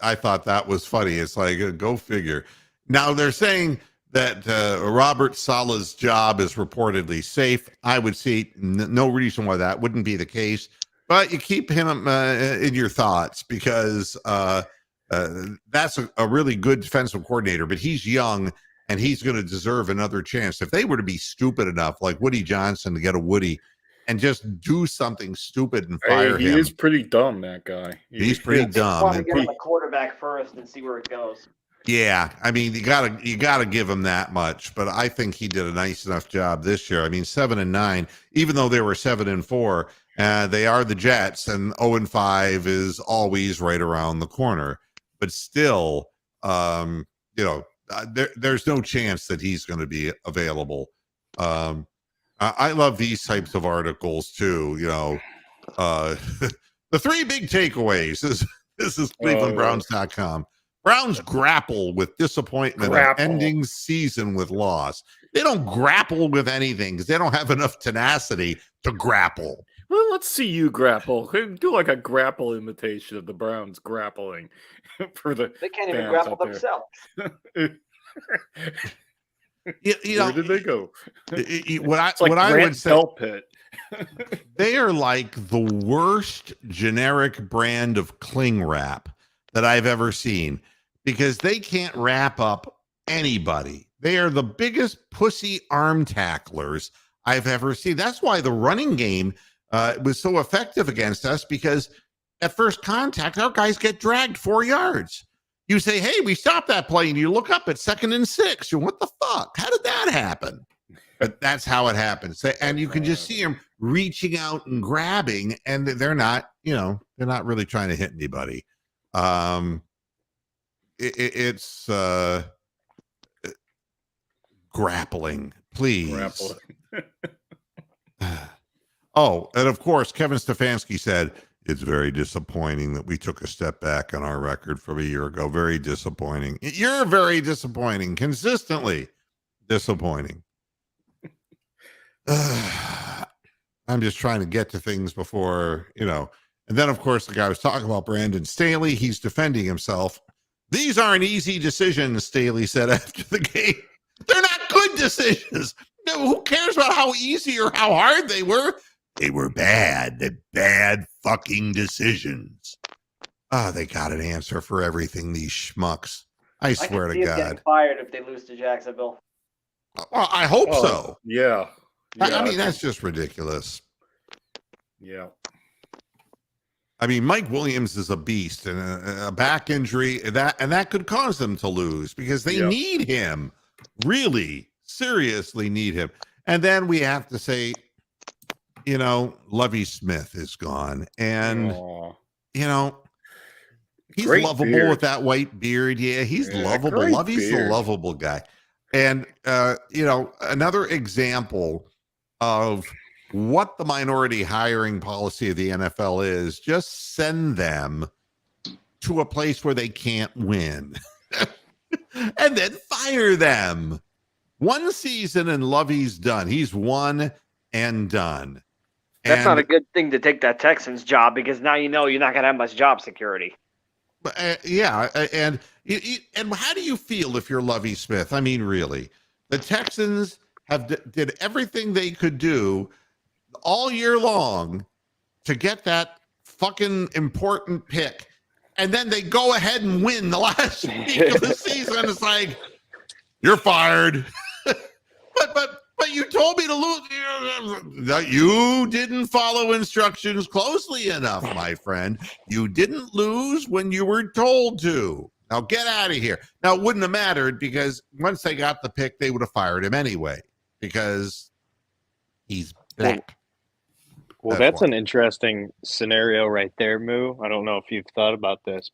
I thought that was funny. It's like, go figure. Now they're saying that Robert Sala's job is reportedly safe. I would see no reason why that wouldn't be the case, but you keep him in your thoughts because that's a really good defensive coordinator, but he's young and he's going to deserve another chance. If they were to be stupid enough, like Woody Johnson, to get a Woody and just do something stupid and fire He him. is pretty dumb, that guy. He's pretty I dumb. want to get him a quarterback first and see where it goes. Yeah, I mean, you gotta give him that much, but I think he did a nice enough job this year. I mean, 7-9, even though they were 7-4, they are the Jets, and 0-5 is always right around the corner. But still, there's no chance that he's going to be available. I love these types of articles too. The 3 big takeaways. This is ClevelandBrowns.com. Browns grapple with disappointment and ending season with loss. They don't grapple with anything because they don't have enough tenacity to grapple. Well, let's see you grapple. Do like a grapple imitation of the Browns grappling for the. They can't even grapple themselves. Where did they go? What I would say, Pit. they are like the worst generic brand of cling wrap that I've ever seen because they can't wrap up anybody. They are the biggest pussy arm tacklers I've ever seen. That's why the running game was so effective against us, because at first contact, our guys get dragged 4 yards. You say, hey, we stopped that play, and you look up at 2nd and 6. You're, what the fuck? How did that happen? But that's how it happens. And you can just see them reaching out and grabbing, and they're not really trying to hit anybody. It's grappling, please. Grappling. Oh, and of course, Kevin Stefanski said, it's very disappointing that we took a step back on our record from a year ago. Very disappointing. You're very disappointing. Consistently disappointing. I'm just trying to get to things before, And then, of course, the guy was talking about Brandon Staley. He's defending himself. These aren't easy decisions, Staley said after the game. They're not good decisions. No, who cares about how easy or how hard they were? They were bad. They're bad fucking decisions. They got an answer for everything, these schmucks. I swear to God. Getting fired if they lose to Jacksonville. Well, I hope so. Yeah. I mean, that's just ridiculous. Yeah. I mean, Mike Williams is a beast, and a back injury that could cause them to lose because they need him. Really, seriously need him. And then we have to say, Lovie Smith is gone, and he's Great lovable beard. with that white beard. Yeah, he's lovable. great Lovey's beard. a lovable guy. And another example of what the minority hiring policy of the NFL is, just send them to a place where they can't win and then fire them. 1 season and Lovey's done. He's won and done. That's not a good thing to take that Texans job, because now you're not going to have much job security. And how do you feel if you're Lovie Smith? I mean, really, the Texans did everything they could do all year long to get that fucking important pick, and then they go ahead and win the last week of the season. It's like, you're fired. But you told me to lose. You didn't follow instructions closely enough, my friend. You didn't lose when you were told to. Now get out of here. Now, it wouldn't have mattered, because once they got the pick, they would have fired him anyway, because he's back. Well, that's an interesting scenario right there, Moo. I don't know if you've thought about this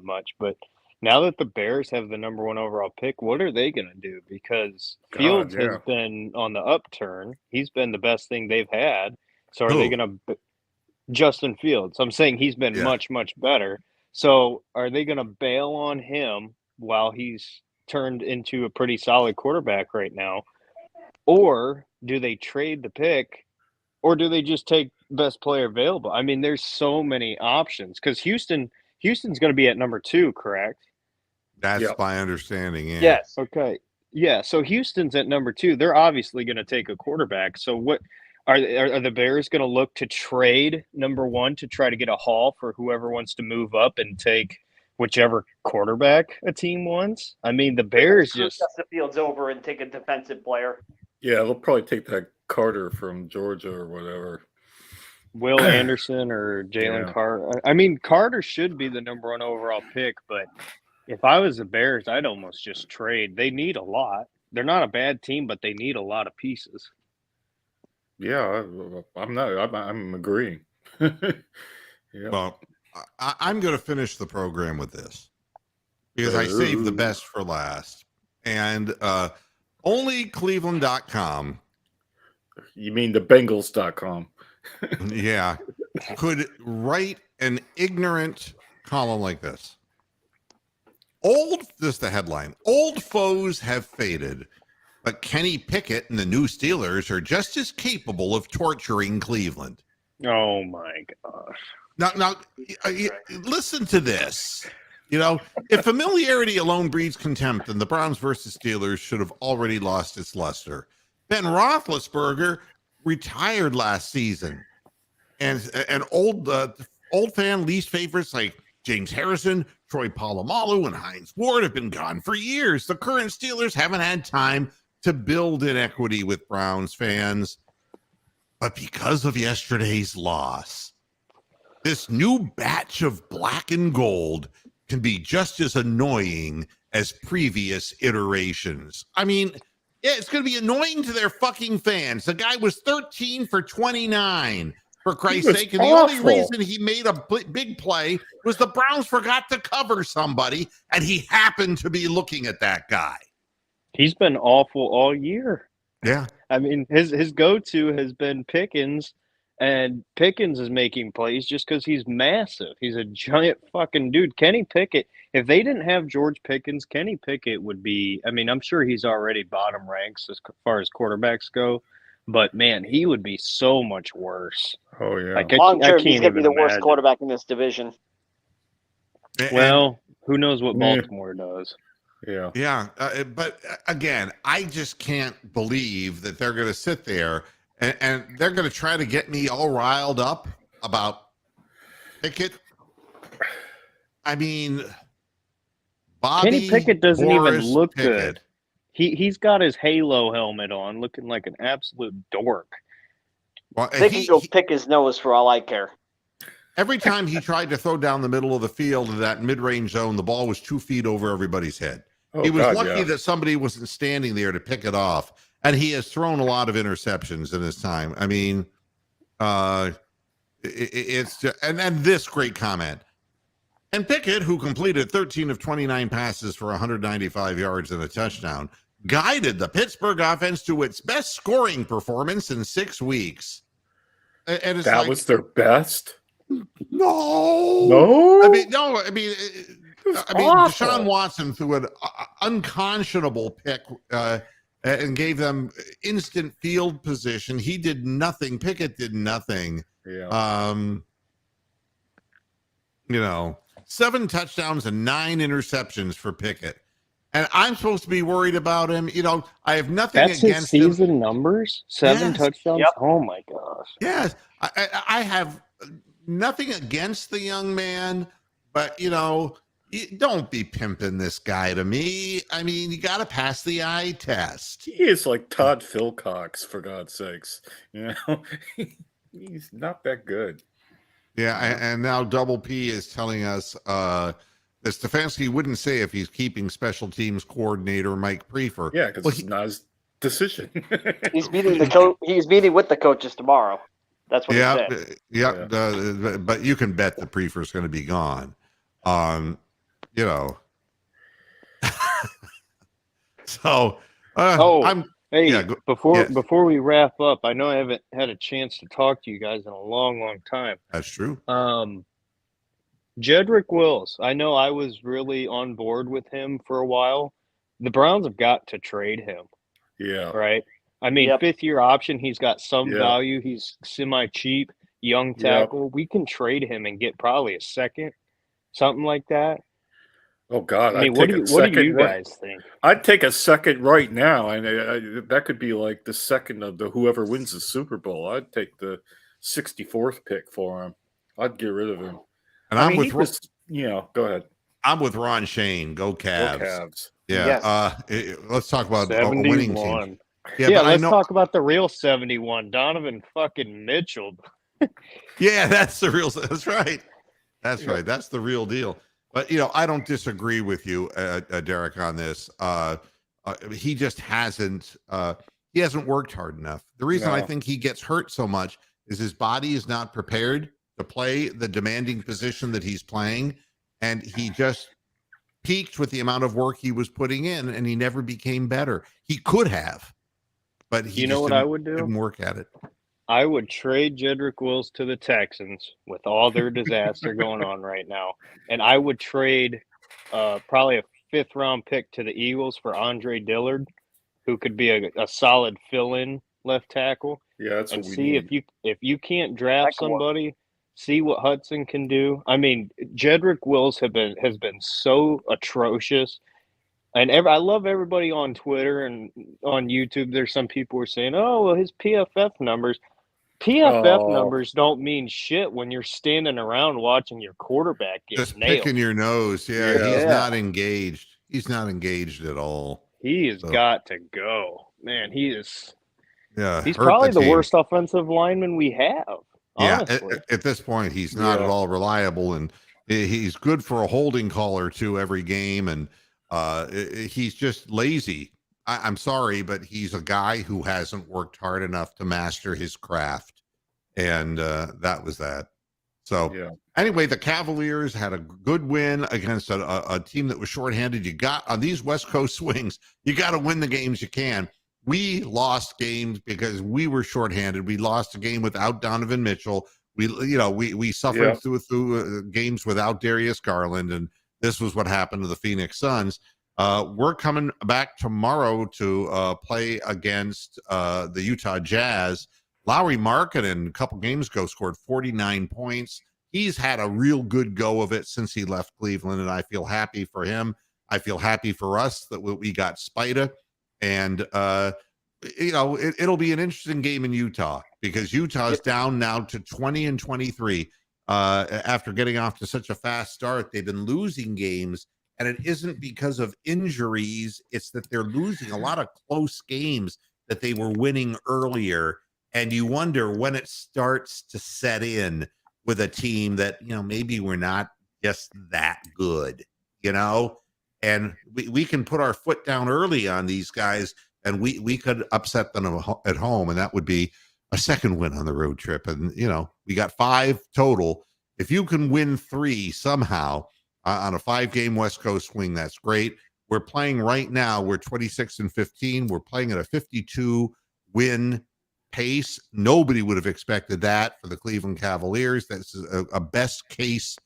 much, but now that the Bears have the number 1 overall pick, what are they going to do? Because Fields has been on the upturn. He's been the best thing they've had. So are they going to – Justin Fields. I'm saying he's been much, much better. So are they going to bail on him while he's turned into a pretty solid quarterback right now? Or do they trade the pick, or do they just take best player available? I mean, there's so many options because Houston's going to be at number 2, correct? That's Yep. my understanding. Yeah. Yes. Okay. Yeah, so Houston's at number 2. They're obviously going to take a quarterback. So what are the Bears going to look to trade number 1 to try to get a haul for whoever wants to move up and take whichever quarterback a team wants? I mean, the Bears Screw just Justin Fields over and take a defensive player. Yeah, they'll probably take that Carter from Georgia or whatever. Will Anderson or Jalen Yeah. Carter. I mean, Carter should be the number 1 overall pick, but if I was the Bears, I'd almost just trade. They need a lot. They're not a bad team, but they need a lot of pieces. Yeah, I'm agreeing. Yeah. Well, I'm going to finish the program with this because I saved the best for last. And only Cleveland.com, You mean the Bengals.com? yeah, could write an ignorant column like this. This is the headline. Old foes have faded, but Kenny Pickett and the new Steelers are just as capable of torturing Cleveland. Oh my gosh. Now, listen to this. You know, if familiarity alone breeds contempt, then the Browns versus Steelers should have already lost its luster. Ben Roethlisberger retired last season, and old fan least favorites like James Harrison, Troy Polamalu, and Hines Ward have been gone for years. The current Steelers haven't had time to build in equity with Browns fans, but because of yesterday's loss, this new batch of black and gold can be just as annoying as previous iterations. I mean, yeah, it's going to be annoying to their fucking fans. The guy was 13 for 29, for Christ's sake. And the only reason he made a big play was the Browns forgot to cover somebody, and he happened to be looking at that guy. He's been awful all year. Yeah. I mean, his go-to has been Pickens, and Pickens is making plays just because he's massive. He's a giant fucking dude. Kenny Pickett, if they didn't have George Pickens, Kenny Pickett would be, I mean, I'm sure he's already bottom ranks as far as quarterbacks go, but man, he would be so much worse. Oh, yeah. Like, Long term, can't he's going to be the even worst imagine. quarterback in this division. Well, who knows what Baltimore does? Yeah. Yeah. But again, I just can't believe that they're going to sit there and they're going to try to get me all riled up about Pickett. I mean, Kenny Pickett doesn't even look Pickett. good. He's got his Halo helmet on, looking like an absolute dork. Well, They can go pick his nose for all I care. Every time he tried to throw down the middle of the field in that mid-range zone, the ball was 2 feet over everybody's head. Oh, He was lucky that somebody wasn't standing there to pick it off. And he has thrown a lot of interceptions in his time. I mean, it's just, and this great comment. And Pickett, who completed 13 of 29 passes for 195 yards and a touchdown, guided the Pittsburgh offense to its best scoring performance in 6 weeks. And it's that was their best? No. I mean, awful. Deshaun Watson threw an unconscionable pick and gave them instant field position. He did nothing. Pickett did nothing. Yeah. 7 touchdowns and 9 interceptions for Pickett. And I'm supposed to be worried about him. I have nothing That's against his season him. Numbers? 7 Yes. touchdowns? Yep. Oh, my gosh. Yes. I have nothing against the young man, but, don't be pimping this guy to me. I mean, you got to pass the eye test. He is like Todd Philcox, for God's sakes. He's not that good. Yeah, and now Double P is telling us that Stefanski wouldn't say if he's keeping special teams coordinator Mike Prefer. Yeah, because it's not his decision. He's meeting the coach. He's meeting with the coaches tomorrow. That's what he said. But you can bet the Prefer's going to be gone. So, before we wrap up, I know I haven't had a chance to talk to you guys in a long, long time. That's true. Jedrick Wills, I know I was really on board with him for a while. The Browns have got to trade him. Yeah. Right? I mean, Yep. 5th-year option. He's got some Yeah. value. He's semi-cheap, young Yep. tackle. We can trade him and get probably a second, something like that. Oh God, I mean, I'd what take do a you second right. guys think? I'd take a second right now, and that could be like the second of the whoever wins the Super Bowl. I'd take the 64th pick for him. I'd get rid of him. And I I'm mean, with he just, go ahead. I'm with Ron Shane. Go Go Cavs. Cavs. Yeah. Yes. Let's talk about a winning team. 71. Yeah, Yeah, but I let's know. talk about the real 71. Donovan fucking Mitchell. Yeah, that's the real. That's right. That's right. That's the real deal. But I don't disagree with you, Derek, on this. He just hasn't. He hasn't worked hard enough. The reason I No. think he gets hurt so much is his body is not prepared to play the demanding position that he's playing, and he just peaked with the amount of work he was putting in, and he never became better. He could have, but he You know what I would do? didn't work at it. I would trade Jedrick Wills to the Texans with all their disaster going on right now. And I would trade probably a 5th-round pick to the Eagles for Andre Dillard, who could be a solid fill-in left tackle. Yeah, that's And what we see need. if you can't draft That could work. somebody, see what Hudson can do. I mean, Jedrick Wills has been so atrocious. And I love everybody on Twitter and on YouTube. There's some people who are saying, "Oh, well, his PFF numbers." PFF Oh. numbers don't mean shit when you're standing around watching your quarterback get Just nailed. picking your nose. Yeah, Yeah. he's Yeah. not engaged. He's not engaged at all. He has So- got to go, man. He's Yeah, hurt probably the team. worst offensive lineman we have. Yeah, Honestly, at this point, he's not Yeah. at all reliable, and he's good for a holding call or two every game, and he's just lazy. I'm sorry, but he's a guy who hasn't worked hard enough to master his craft, and that was that. So Yeah. anyway, the Cavaliers had a good win against a team that was shorthanded. You got on these West Coast swings, you got to win the games you can. We lost games because we were shorthanded. We lost a game without Donovan Mitchell. We suffered Yeah. through games without Darius Garland, and this was what happened to the Phoenix Suns. We're coming back tomorrow to play against the Utah Jazz. Lauri Markkanen a couple games ago scored 49 points. He's had a real good go of it since he left Cleveland, and I feel happy for him. I feel happy for us that we got Spida. And, it'll be an interesting game in Utah because Utah's down now to 20-23. After getting off to such a fast start, they've been losing games, and it isn't because of injuries. It's that they're losing a lot of close games that they were winning earlier. And you wonder when it starts to set in with a team that, maybe we're not just that good, and we can put our foot down early on these guys, and we could upset them at home, and that would be a second win on the road trip. And, we got 5 total. If you can win 3 somehow on a 5-game West Coast swing, that's great. We're playing right now. We're 26-15. We're playing at a 52-win pace. Nobody would have expected that for the Cleveland Cavaliers. That's a best case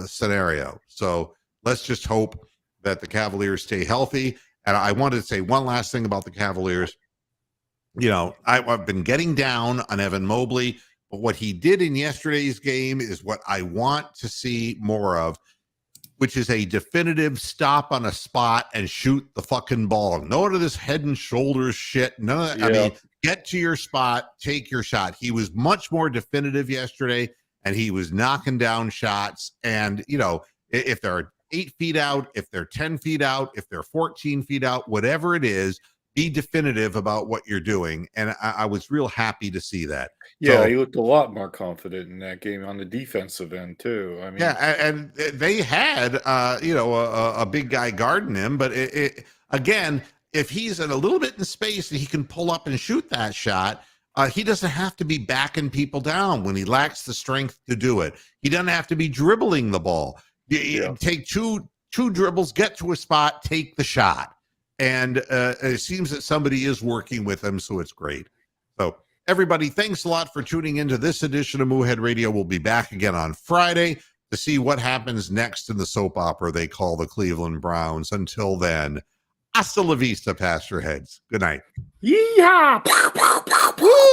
scenario. So let's just hope that the Cavaliers stay healthy. And I wanted to say one last thing about the Cavaliers. I've been getting down on Evan Mobley, but what he did in yesterday's game is what I want to see more of, which is a definitive stop on a spot and shoot the fucking ball. None of this head and shoulders shit. None of that. Yeah. I mean, get to your spot, take your shot. He was much more definitive yesterday, and he was knocking down shots. And, if there are 8 feet out, if they're 10 feet out, if they're 14 feet out, whatever it is, be definitive about what you're doing. And I was real happy to see that. Yeah, So- he looked a lot more confident in that game on the defensive end too. I mean, Yeah, and they had, a big guy guarding him. But again, if he's in a little bit in space and he can pull up and shoot that shot, he doesn't have to be backing people down when he lacks the strength to do it. He doesn't have to be dribbling the ball. You take two dribbles, get to a spot, take the shot. And it seems that somebody is working with him, so it's great. So everybody, thanks a lot for tuning into this edition of Moohead Radio. We'll be back again on Friday to see what happens next in the soap opera they call the Cleveland Browns. Until then, hasta la vista, Pastor Heads. Good night. Yeehaw!